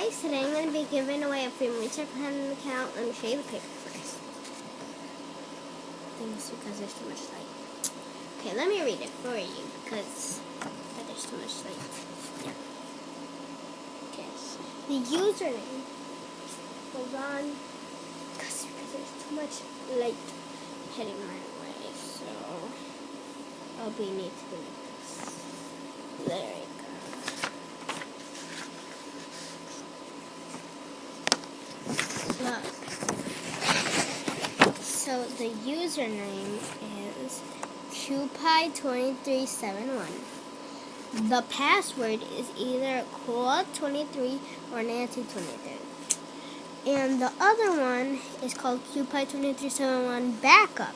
guys, today I'm going to be giving away a free Mucha Pen account. Let me show you the paper first. Things because there's too much light. Okay, let me read it for you because there's too much light. Yeah. Okay. The username. Hold on. Because there's too much light heading my way. So I'll be need to do this. There you go. So the username is Cupid2371. The password is either Cool23 or Nancy23. And the other one is called Cupid2371 Backup.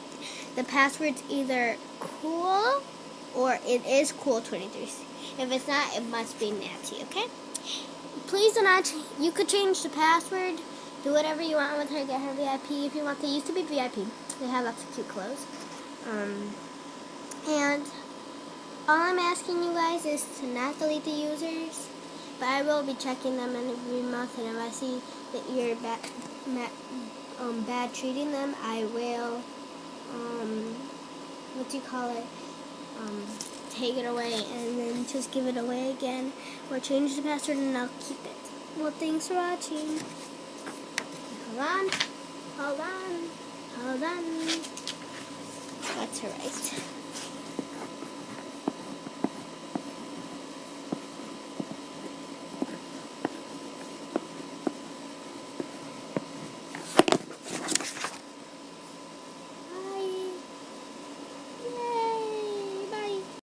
The password's either Cool or it is Cool23. If it's not, it must be Nancy, okay? Please do not, you could change the password. Do whatever you want with her. Get her VIP if you want. They used to be VIP. They have lots of cute clothes. And all I'm asking you guys is to not delete the users. But I will be checking them every month. And if I see that you're bad treating them, I will, take it away and then just give it away again. Or change the password and I'll keep it. Well, thanks for watching. Hold on. That's alright.